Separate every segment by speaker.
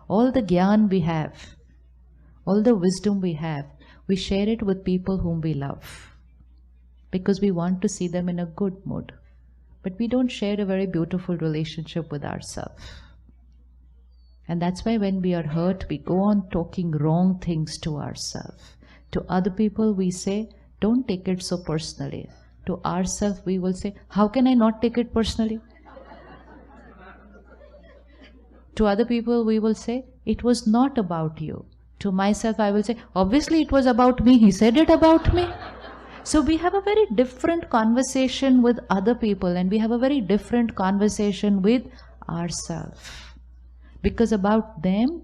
Speaker 1: All the gyan we have, all the wisdom we have, we share it with people whom we love because we want to see them in a good mood. But we don't share a very beautiful relationship with ourselves. And that's why when we are hurt, we go on talking wrong things to ourselves. To other people, we say, don't take it so personally. To ourselves, we will say, how can I not take it personally? To other people, we will say, it was not about you. To myself, I will say, obviously it was about me. He said it about me. So we have a very different conversation with other people, and we have a very different conversation with ourselves. Because about them,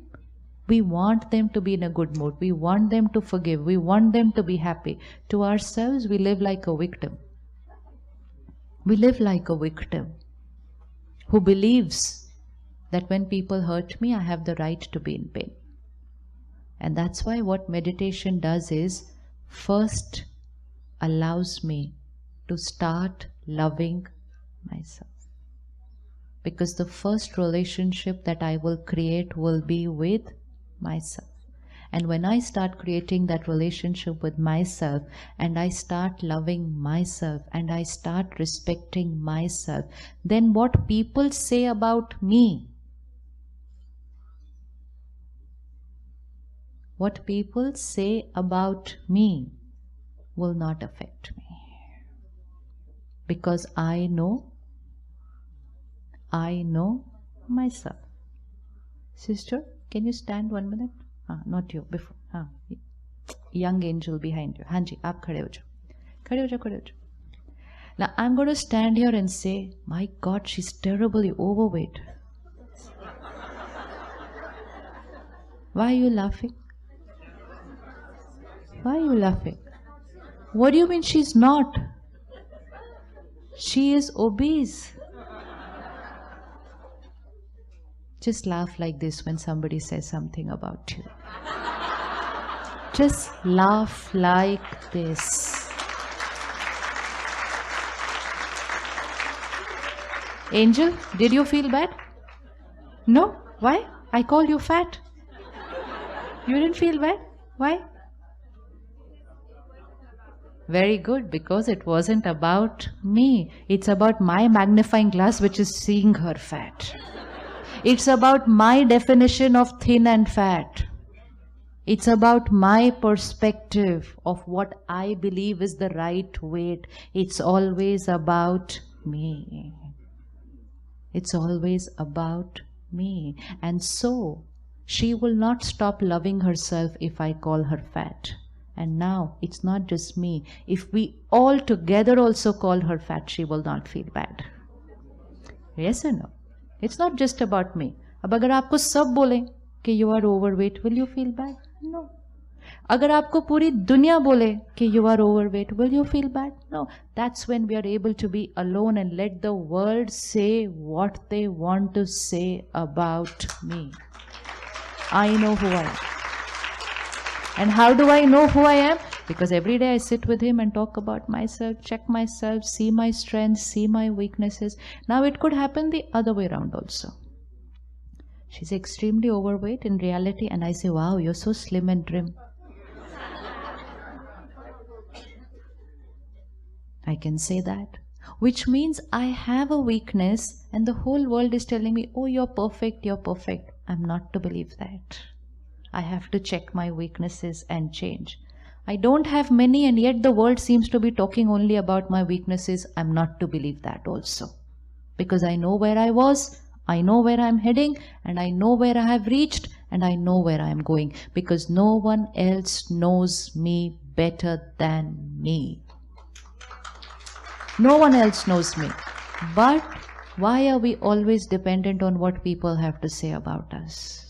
Speaker 1: we want them to be in a good mood. We want them to forgive. We want them to be happy. To ourselves, we live like a victim. We live like a victim who believes that when people hurt me, I have the right to be in pain. And that's why what meditation does is first allows me to start loving myself. Because the first relationship that I will create will be with myself. And when I start creating that relationship with myself, and I start loving myself, and I start respecting myself, then what people say about me, what people say about me will not affect me. Because I know myself. Sister, can you stand 1 minute? Not you, before. Young angel behind you. Hanji, aap khade ho jao. Khade ho jao, khade ho jao. Now I'm going to stand here and say, my God, she's terribly overweight. Why are you laughing? Why are you laughing? What do you mean she's not? She is obese. Just laugh like this when somebody says something about you. Just laugh like this. Angel, did you feel bad? No? Why? I called you fat. You didn't feel bad? Why? Very good, because it wasn't about me. It's about my magnifying glass which is seeing her fat. It's about my definition of thin and fat. It's about my perspective of what I believe is the right weight. It's always about me. It's always about me. And so, she will not stop loving herself if I call her fat. And now, it's not just me. If we all together also call her fat, she will not feel bad. Yes or no? It's not just about me. अब अगर आपको सब बोले कि you are overweight, will you feel bad? No. अगर आपको पूरी दुनिया बोले कि you are overweight, will you feel bad? No. That's when we are able to be alone and let the world say what they want to say about me. I know who I am. And how do I know who I am? Because every day I sit with him and talk about myself, check myself, see my strengths, see my weaknesses. Now it could happen the other way around also. She's extremely overweight in reality, and I say, wow, you're so slim and trim. I can say that. Which means I have a weakness and the whole world is telling me, oh, you're perfect, you're perfect. I'm not to believe that. I have to check my weaknesses and change. I don't have many, and yet the world seems to be talking only about my weaknesses. I'm not to believe that also. Because I know where I was, I know where I'm heading, and I know where I have reached, and I know where I'm going. Because no one else knows me better than me. No one else knows me. But why are we always dependent on what people have to say about us?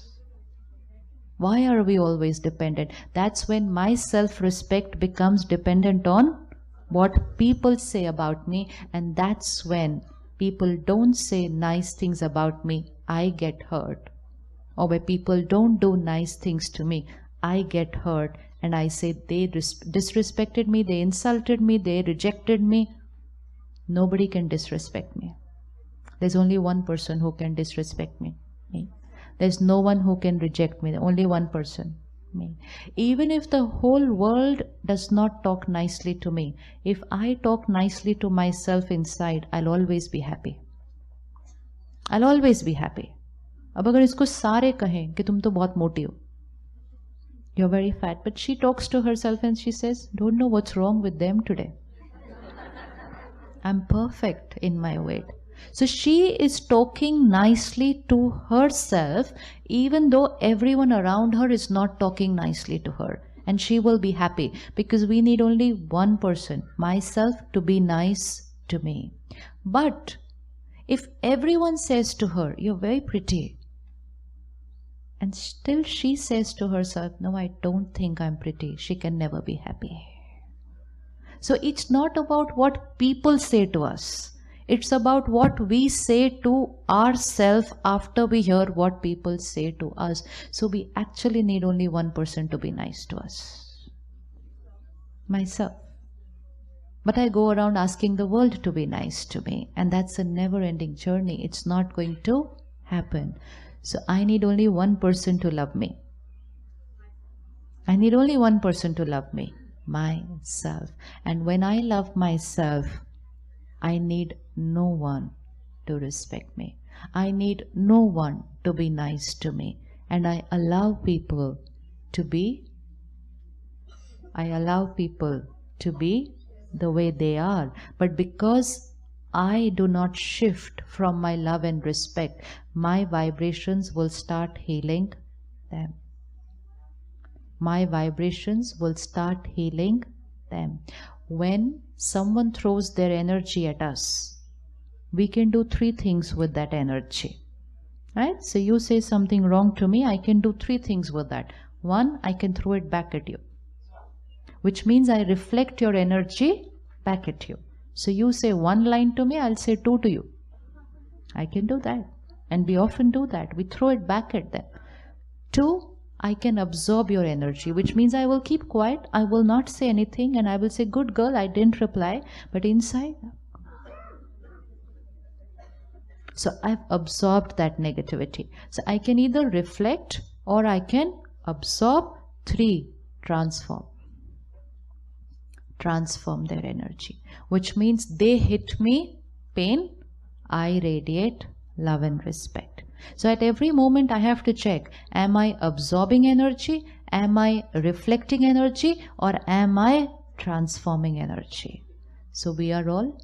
Speaker 1: Why are we always dependent? That's when my self-respect becomes dependent on what people say about me, and that's when people don't say nice things about me, I get hurt. Or where people don't do nice things to me, I get hurt, and I say they disrespected me, they insulted me, they rejected me. Nobody can disrespect me. There's only one person who can disrespect me. There's no one who can reject me. Only one person, me. Even if the whole world does not talk nicely to me, if I talk nicely to myself inside, I'll always be happy. I'll always be happy. अब अगर इसको सारे कहें कि तुम तो बहुत मोटी हो, you're very fat, but she talks to herself and she says, don't know what's wrong with them today. I'm perfect in my weight. So she is talking nicely to herself, even though everyone around her is not talking nicely to her. And she will be happy because we need only one person, myself, to be nice to me. But if everyone says to her, you're very pretty, and still she says to herself, no, I don't think I'm pretty, she can never be happy. So it's not about what people say to us. It's about what we say to ourselves after we hear what people say to us. So we actually need only one person to be nice to us. Myself. But I go around asking the world to be nice to me. And that's a never-ending journey. It's not going to happen. So I need only one person to love me. I need only one person to love me. Myself. And when I love myself, I need no one to respect me. I need no one to be nice to me. And I allow people to be the way they are. But because I do not shift from my love and respect, my vibrations will start healing them. My vibrations will start healing them. When someone throws their energy at us, we can do three things with that energy. Right? So you say something wrong to me, I can do three things with that. One, I can throw it back at you, which means I reflect your energy back at you. So you say one line to me, I'll say two to you. I can do that. And we often do that. We throw it back at them. Two, I can absorb your energy, which means I will keep quiet, I will not say anything, and I will say, good girl, I didn't reply, but inside. So I've absorbed that negativity. So I can either reflect or I can absorb. Three, transform. Transform their energy, which means they hit me, pain, I radiate love and respect. So at every moment I have to check, am I absorbing energy, am I reflecting energy, or am I transforming energy? So we are all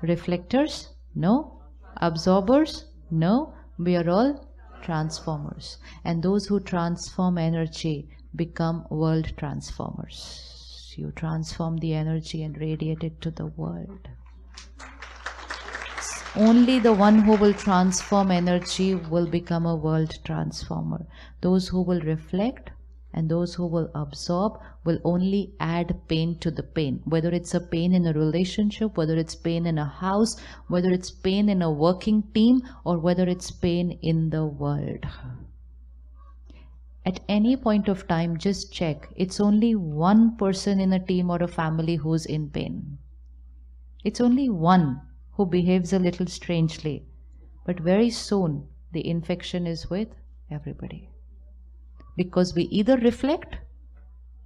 Speaker 1: reflectors? No. Absorbers? No. We are all transformers. And those who transform energy become world transformers. You transform the energy and radiate it to the world. Only the one who will transform energy will become a world transformer. Those who will reflect and those who will absorb will only add pain to the pain. Whether it's a pain in a relationship, whether it's pain in a house, whether it's pain in a working team, or whether it's pain in the world. At any point of time, just check. It's only one person in a team or a family who's in pain. It's only one who behaves a little strangely. But very soon, the infection is with everybody. Because we either reflect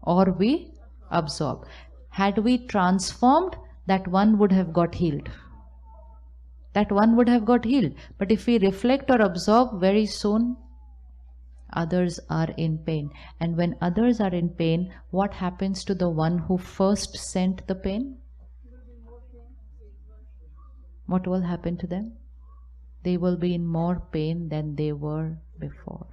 Speaker 1: or we absorb. Had we transformed, that one would have got healed. That one would have got healed. But if we reflect or absorb, very soon, others are in pain. And when others are in pain, what happens to the one who first sent the pain? What will happen to them? They will be in more pain than they were before.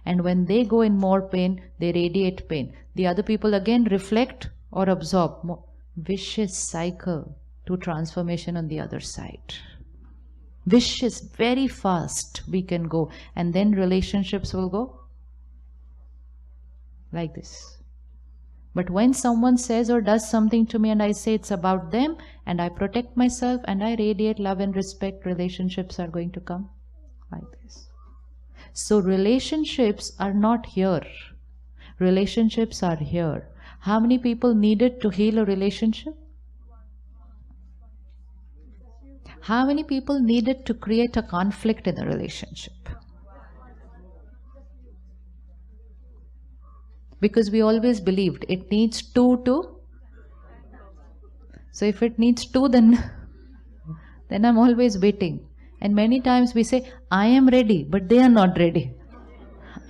Speaker 1: And when they go in more pain, they radiate pain. The other people again reflect or absorb. Vicious cycle to transformation on the other side. Vicious, very fast we can go. And then relationships will go like this. But when someone says or does something to me and I say it's about them and I protect myself and I radiate love and respect, relationships are going to come like this. So relationships are not here. Relationships are here. How many people needed to heal a relationship? How many people needed to create a conflict in a relationship? Because we always believed it needs two to. So if it needs two, then I'm always waiting. And many times we say, I am ready, but they are not ready.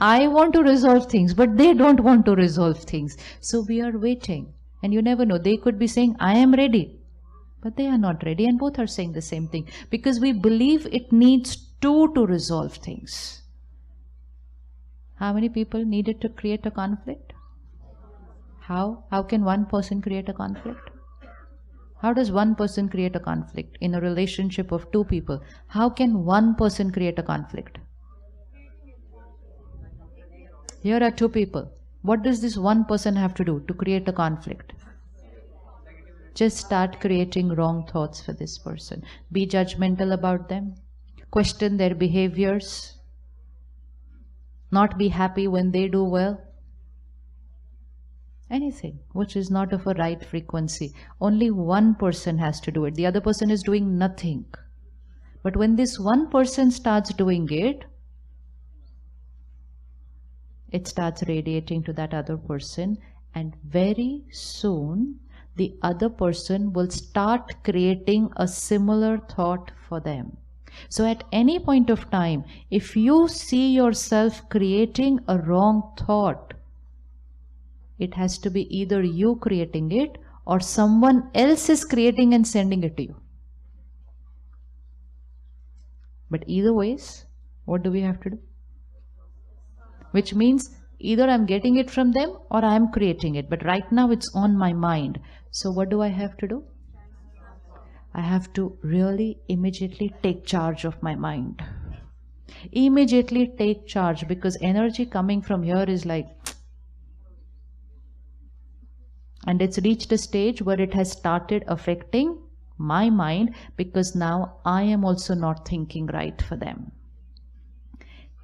Speaker 1: I want to resolve things, but they don't want to resolve things. So we are waiting. And you never know. They could be saying, I am ready, but they are not ready. And both are saying the same thing. Because we believe it needs two to resolve things. How many people needed to create a conflict? How? How can one person create a conflict? How does one person create a conflict in a relationship of two people? How can one person create a conflict? Here are two people. What does this one person have to do to create a conflict? Just start creating wrong thoughts for this person. Be judgmental about them. Question their behaviors. Not be happy when they do well. Anything which is not of a right frequency. Only one person has to do it. The other person is doing nothing. But when this one person starts doing it, it starts radiating to that other person, and very soon the other person will start creating a similar thought for them. So at any point of time, if you see yourself creating a wrong thought, it has to be either you creating it or someone else is creating and sending it to you. But either ways, what do we have to do? Which means either I'm getting it from them or I'm creating it. But right now it's on my mind. So what do I have to do? I have to really immediately take charge of my mind. Immediately take charge, because energy coming from here is like, and it's reached a stage where it has started affecting my mind, because now I am also not thinking right for them.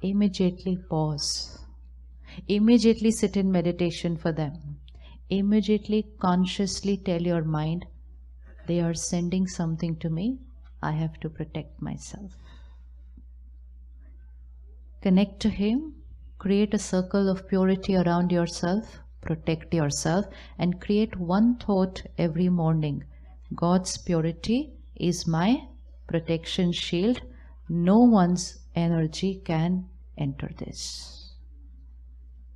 Speaker 1: Immediately pause. Immediately sit in meditation for them. Immediately consciously tell your mind, they are sending something to me, I have to protect myself. Connect to Him, create a circle of purity around yourself, protect yourself, and create one thought every morning. God's purity is my protection shield. No one's energy can enter this.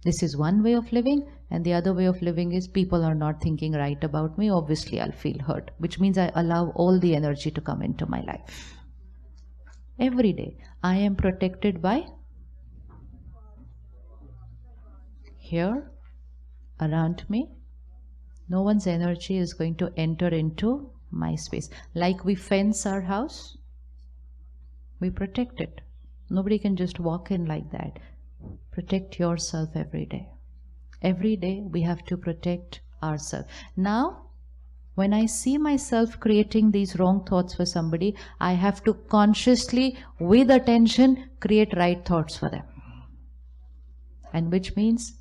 Speaker 1: This is one way of living, and the other way of living is people are not thinking right about me. Obviously, I'll feel hurt, which means I allow all the energy to come into my life. Every day, I am protected by here, around me. No one's energy is going to enter into my space. Like we fence our house, we protect it. Nobody can just walk in like that. Protect yourself every day. Every day we have to protect ourselves. Now, when I see myself creating these wrong thoughts for somebody, I have to consciously, with attention, create right thoughts for them. And which means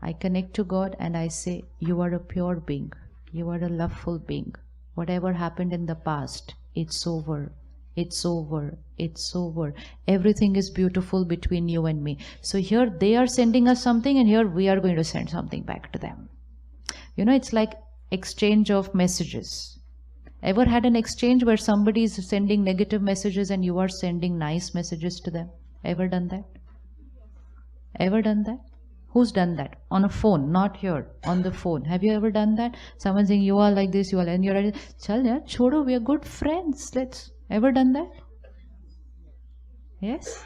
Speaker 1: I connect to God and I say, you are a pure being. You are a loveful being. Whatever happened in the past, it's over. It's over. It's over. Everything is beautiful between you and me. So here they are sending us something, and here we are going to send something back to them. You know, it's like exchange of messages. Ever had an exchange where somebody is sending negative messages and you are sending nice messages to them? Ever done that? Ever done that? Who's done that? On a phone, not here, on the phone. Have you ever done that? Someone saying, you are like this, you are, and you're like, chal yaar, chodo, we are good friends. Let's. Ever done that? Yes?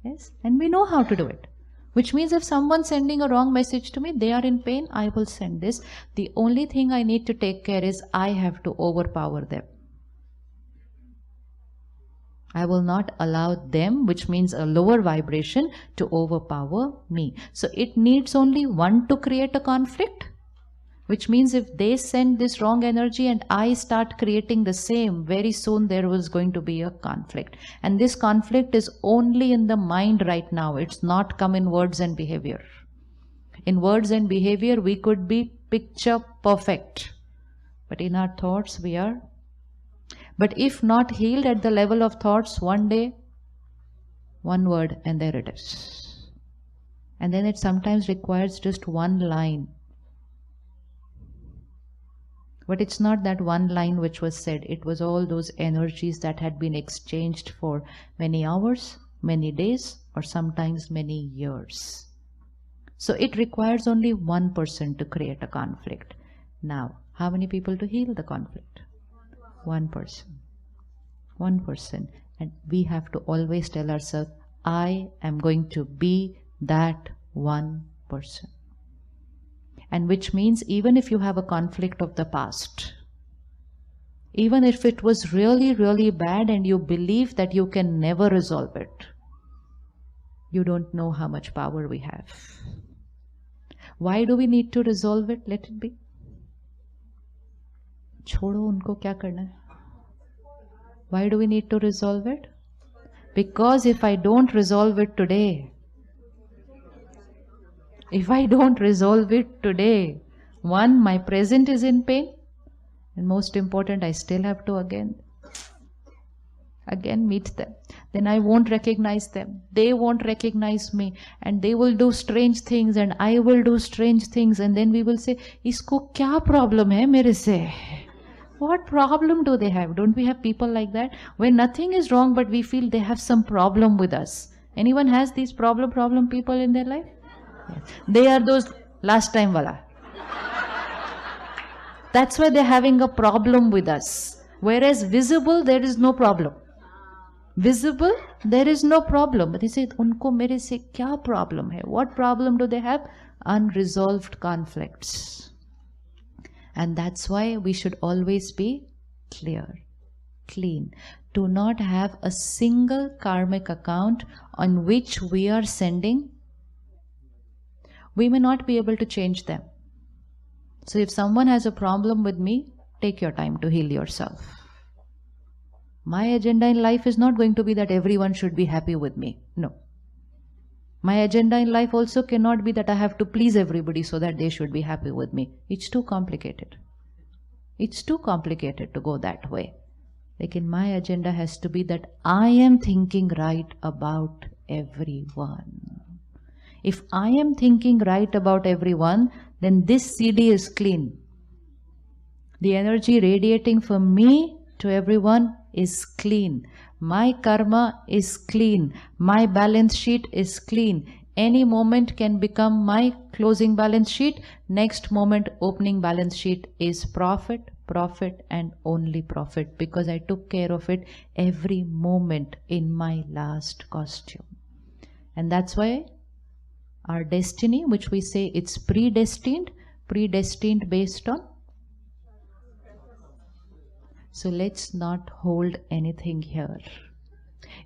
Speaker 1: Yes. And we know how to do it. Which means if someone's sending a wrong message to me, they are in pain, I will send this. The only thing I need to take care is I have to overpower them. I will not allow them, which means a lower vibration, to overpower me. So it needs only one to create a conflict. Which means if they send this wrong energy and I start creating the same, very soon there was going to be a conflict. And this conflict is only in the mind right now. It's not come in words and behavior. In words and behavior, we could be picture perfect. But in our thoughts, we are. But if not healed at the level of thoughts, one day, one word, and there it is. And then it sometimes requires just one line. But it's not that one line which was said. It was all those energies that had been exchanged for many hours, many days, or sometimes many years. So it requires only one person to create a conflict. Now, how many people to heal the conflict? One person. One person. And we have to always tell ourselves, I am going to be that one person. And which means even if you have a conflict of the past, even if it was really, really bad and you believe that you can never resolve it, you don't know how much power we have. Why do we need to resolve it? Let it be. छोड़ो उनको क्या करना है? Why do we need to resolve it? Because if I don't resolve it today, one, my present is in pain, and most important, I still have to again meet them. Then I won't recognize them. They won't recognize me, and they will do strange things, and I will do strange things, and then we will say, "Isko kya problem hai mere se?" What problem do they have? Don't we have people like that? Where nothing is wrong, but we feel they have some problem with us. Anyone has these problem people in their life? Yes. They are those last time wala. That's why they're having a problem with us. Whereas visible, there is no problem. Visible, there is no problem. But they say, unko mere se kya problem hai? What problem do they have? Unresolved conflicts. And that's why we should always be clear, clean. Do not have a single karmic account on which we are sending. We may not be able to change them. So if someone has a problem with me, take your time to heal yourself. My agenda in life is not going to be that everyone should be happy with me. No. My agenda in life also cannot be that I have to please everybody so that they should be happy with me. It's too complicated. It's too complicated to go that way. Like my agenda has to be that I am thinking right about everyone. If I am thinking right about everyone, then this CD is clean. The energy radiating from me to everyone is clean. My karma is clean. My balance sheet is clean. Any moment can become my closing balance sheet. Next moment, opening balance sheet is profit, profit, and only profit, because I took care of it every moment in my last costume. And that's why our destiny, which we say it's predestined based on. So let's not hold anything here.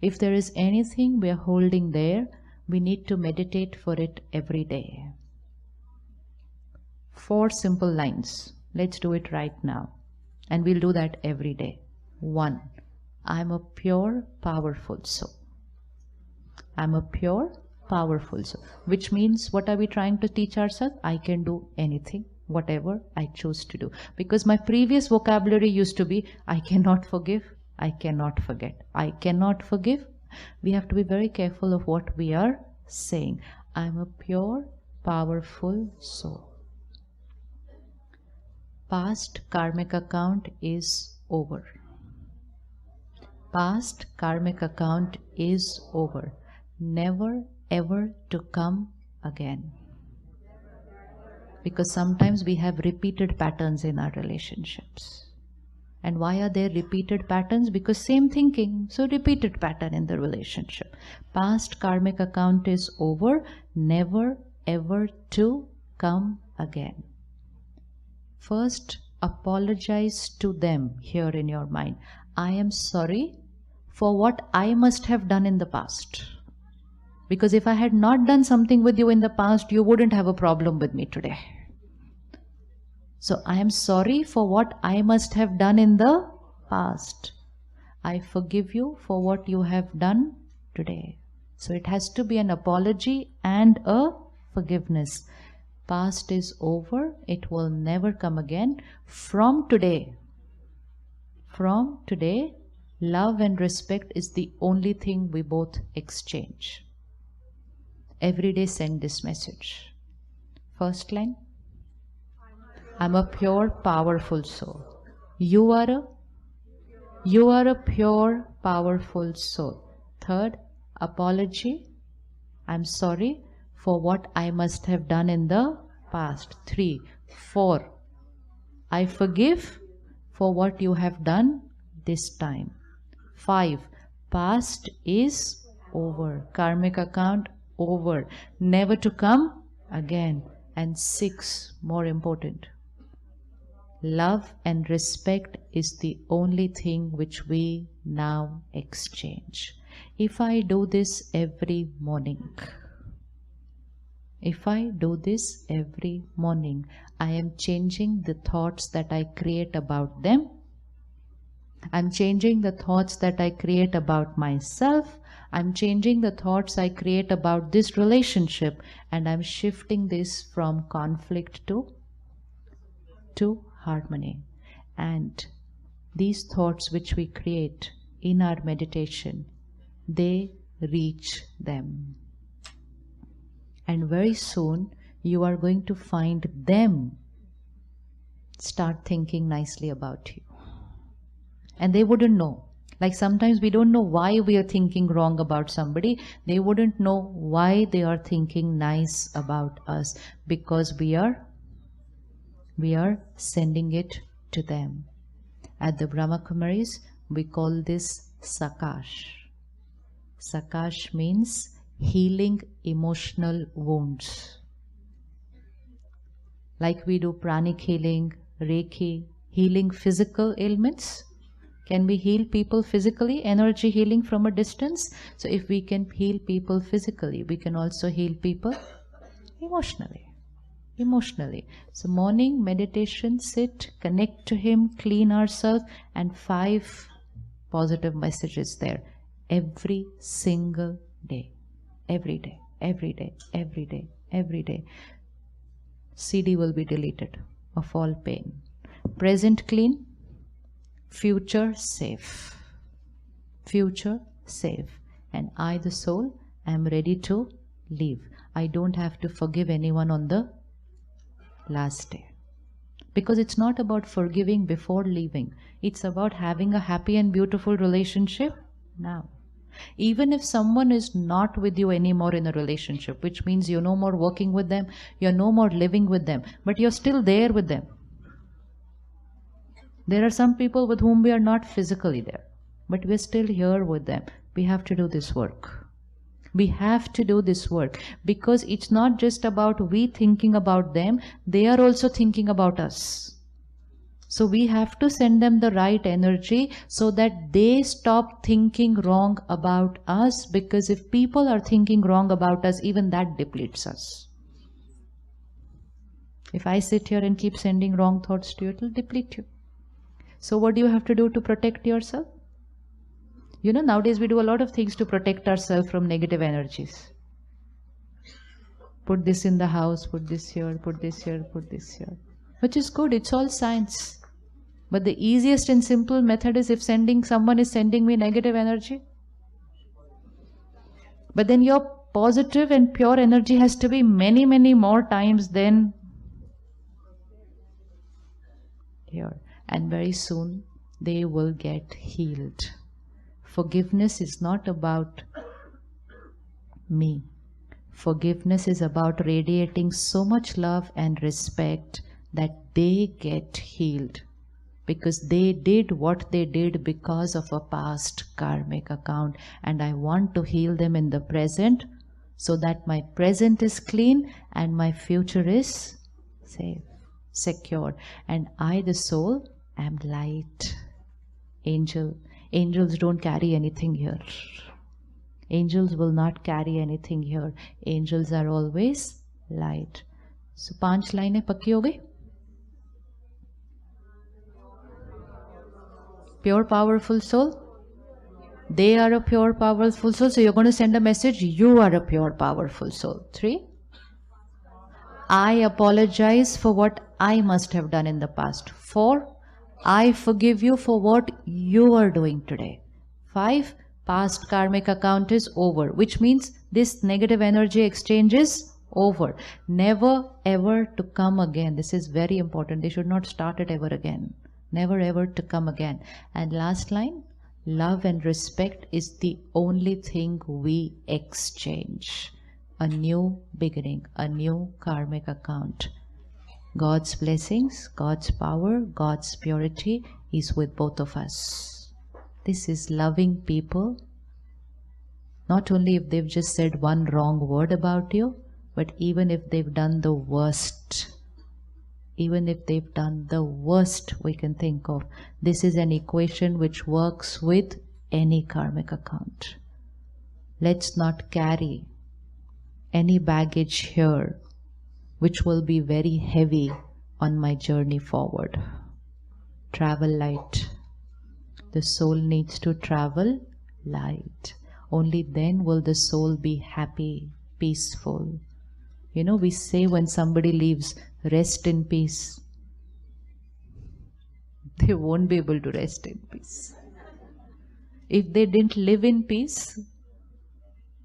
Speaker 1: If there is anything we are holding there, we need to meditate for it every day. 4 simple lines. Let's do it right now. And we'll do that every day. 1. I'm a pure, powerful soul. I'm a pure, powerful soul. Which means, what are we trying to teach ourselves? I can do anything, whatever I choose to do. Because my previous vocabulary used to be, I cannot forgive, I cannot forget, I cannot forgive. We have to be very careful of what we are saying. I'm a pure, powerful soul. Past karmic account is over. Past karmic account is over. Never ever to come again. Because sometimes we have repeated patterns in our relationships. And why are there repeated patterns? Because same thinking, so repeated pattern in the relationship. Past karmic account is over, never ever to come again. First, apologize to them here in your mind. I am sorry for what I must have done in the past. Because if I had not done something with you in the past, you wouldn't have a problem with me today. So I am sorry for what I must have done in the past. I forgive you for what you have done today. So it has to be an apology and a forgiveness. Past is over. It will never come again. From today, from today, love and respect is the only thing we both exchange. Every day send this message. First line, I'm a pure, powerful soul. You are a pure, powerful soul. Third, apology. I'm sorry for what I must have done in the past. 3. 4. I forgive for what you have done this time. 5. Past is over. Karmic account over. Never to come again. And 6, more important, love and respect is the only thing which we now exchange. If I do this every morning, I am changing the thoughts that I create about them. I'm changing the thoughts that I create about myself. I'm changing the thoughts I create about this relationship, and I'm shifting this from conflict to harmony. And these thoughts which we create in our meditation, they reach them. And very soon you are going to find them start thinking nicely about you. And they wouldn't know. Like sometimes we don't know why we are thinking wrong about somebody. They wouldn't know why they are thinking nice about us, because we are sending it to them. At the Brahma Kumaris, we call this Sakash. Sakash means healing emotional wounds. Like we do pranic healing, Reiki, healing physical ailments. Can we heal people physically? Energy healing from a distance. So if we can heal people physically, we can also heal people emotionally. So morning meditation, sit, connect to Him, clean ourselves, and 5 positive messages there. Every single day. Every day. CD will be deleted of all pain. Present clean. Future safe. And I, the soul, am ready to leave. I don't have to forgive anyone on the last day. Because it's not about forgiving before leaving. It's about having a happy and beautiful relationship now. Even if someone is not with you anymore in a relationship, which means you're no more working with them, you're no more living with them, but you're still there with them. There are some people with whom we are not physically there, but we're still here with them. We have to do this work. Because it's not just about we thinking about them, they are also thinking about us. So we have to send them the right energy so that they stop thinking wrong about us, because if people are thinking wrong about us, even that depletes us. If I sit here and keep sending wrong thoughts to you, it will deplete you. So what do you have to do to protect yourself? You know, nowadays we do a lot of things to protect ourselves from negative energies. Put this in the house, put this here, put this here, put this here. Which is good, it's all science. But the easiest and simple method is if someone is sending me negative energy. But then your positive and pure energy has to be many, many more times than here. And very soon they will get healed. Forgiveness is not about me. Forgiveness is about radiating so much love and respect that they get healed. Because they did what they did because of a past karmic account. And I want to heal them in the present so that my present is clean and my future is safe, secure. And I, the soul, am light. Angels don't carry anything here. Angels will not carry anything here. Angels are always light. So 5 लाइनें पक्की हो गई? Pure powerful soul. They are a pure powerful soul. So you're going to send a message. You are a pure powerful soul. 3. I apologize for what I must have done in the past. 4. I forgive you for what you are doing today. 5. Past karmic account is over, which means this negative energy exchange is over. Never ever to come again. This is very important. They should not start it ever again. Never ever to come again. And last line, love and respect is the only thing we exchange. A new beginning, a new karmic account. God's blessings, God's power, God's purity is with both of us. This is loving people, not only if they've just said one wrong word about you, but even if they've done the worst. Even if they've done the worst we can think of. This is an equation which works with any karmic account. Let's not carry any baggage here which will be very heavy on my journey forward. Travel light. The soul needs to travel light. Only then will the soul be happy, peaceful. You know, we say when somebody leaves, rest in peace. They won't be able to rest in peace. If they didn't live in peace,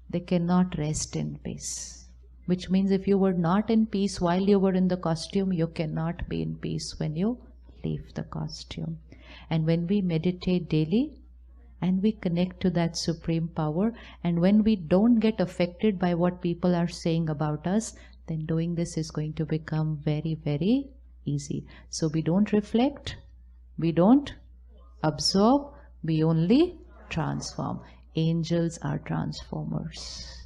Speaker 1: they cannot rest in peace. Which means if you were not in peace while you were in the costume, you cannot be in peace when you leave the costume. And when we meditate daily and we connect to that supreme power, and when we don't get affected by what people are saying about us, then doing this is going to become very, very easy. So we don't reflect, we don't absorb, we only transform. Angels are transformers.